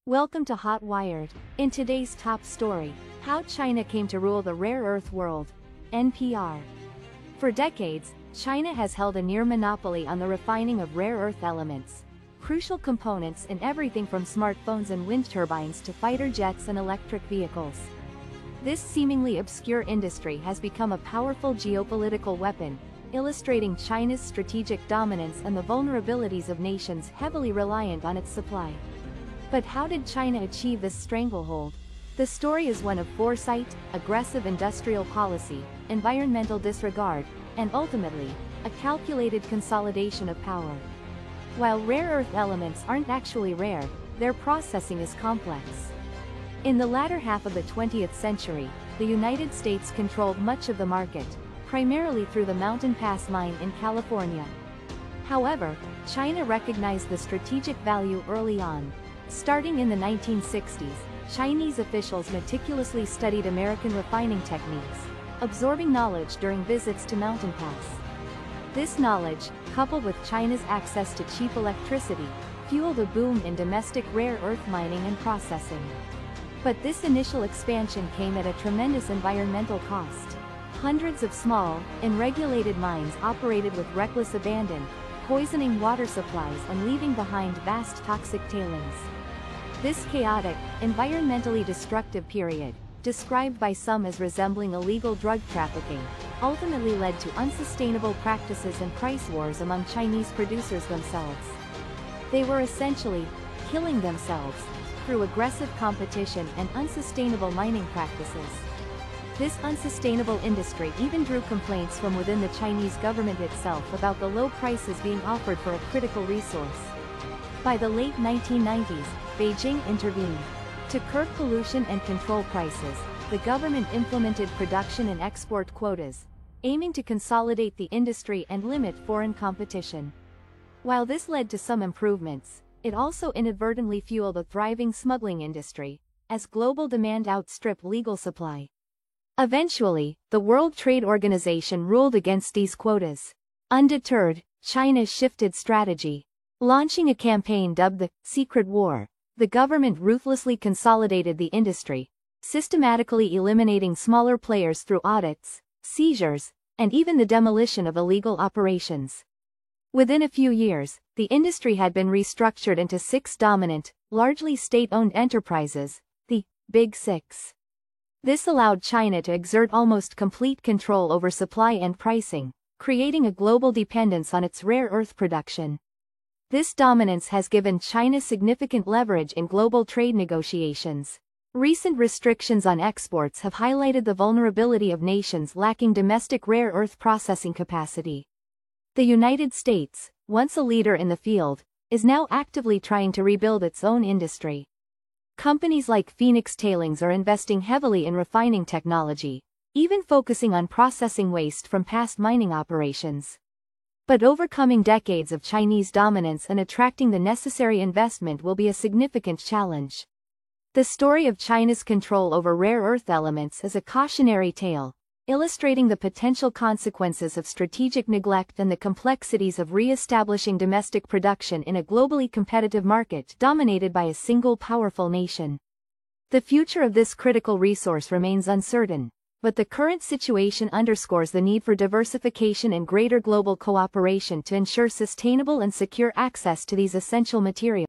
Welcome to Hot Wired. In today's top story, how China came to rule the rare earth world. NPR. For decades, China has held a near monopoly on the refining of rare earth elements, crucial components in everything from smartphones and wind turbines to fighter jets and electric vehicles. This seemingly obscure industry has become a powerful geopolitical weapon, illustrating China's strategic dominance and the vulnerabilities of nations heavily reliant on its supply. But how did China achieve this stranglehold? The story is one of foresight, aggressive industrial policy, environmental disregard, and ultimately, a calculated consolidation of power. While rare earth elements aren't actually rare, their processing is complex. In the latter half of the 20th century, the United States controlled much of the market, primarily through the Mountain Pass mine in California. However, China recognized the strategic value early on. Starting in the 1960s, Chinese officials meticulously studied American refining techniques, absorbing knowledge during visits to Mountain Pass. This knowledge, coupled with China's access to cheap electricity, fueled a boom in domestic rare earth mining and processing. But this initial expansion came at a tremendous environmental cost. Hundreds of small, unregulated mines operated with reckless abandon, poisoning water supplies and leaving behind vast toxic tailings. This chaotic, environmentally destructive period, described by some as resembling illegal drug trafficking, ultimately led to unsustainable practices and price wars among Chinese producers themselves. They were essentially killing themselves through aggressive competition and unsustainable mining practices. This unsustainable industry even drew complaints from within the Chinese government itself about the low prices being offered for a critical resource. By the late 1990s, Beijing intervened. To curb pollution and control prices, the government implemented production and export quotas, aiming to consolidate the industry and limit foreign competition. While this led to some improvements, it also inadvertently fueled a thriving smuggling industry, as global demand outstripped legal supply. Eventually, the World Trade Organization ruled against these quotas. Undeterred, China shifted strategy. Launching a campaign dubbed the Secret War, the government ruthlessly consolidated the industry, systematically eliminating smaller players through audits, seizures, and even the demolition of illegal operations. Within a few years, the industry had been restructured into 6 dominant, largely state-owned enterprises, the Big Six. This allowed China to exert almost complete control over supply and pricing, creating a global dependence on its rare earth production. This dominance has given China significant leverage in global trade negotiations. Recent restrictions on exports have highlighted the vulnerability of nations lacking domestic rare earth processing capacity. The United States, once a leader in the field, is now actively trying to rebuild its own industry. Companies like Phoenix Tailings are investing heavily in refining technology, even focusing on processing waste from past mining operations. But overcoming decades of Chinese dominance and attracting the necessary investment will be a significant challenge. The story of China's control over rare earth elements is a cautionary tale, illustrating the potential consequences of strategic neglect and the complexities of re-establishing domestic production in a globally competitive market dominated by a single powerful nation. The future of this critical resource remains uncertain, but the current situation underscores the need for diversification and greater global cooperation to ensure sustainable and secure access to these essential materials.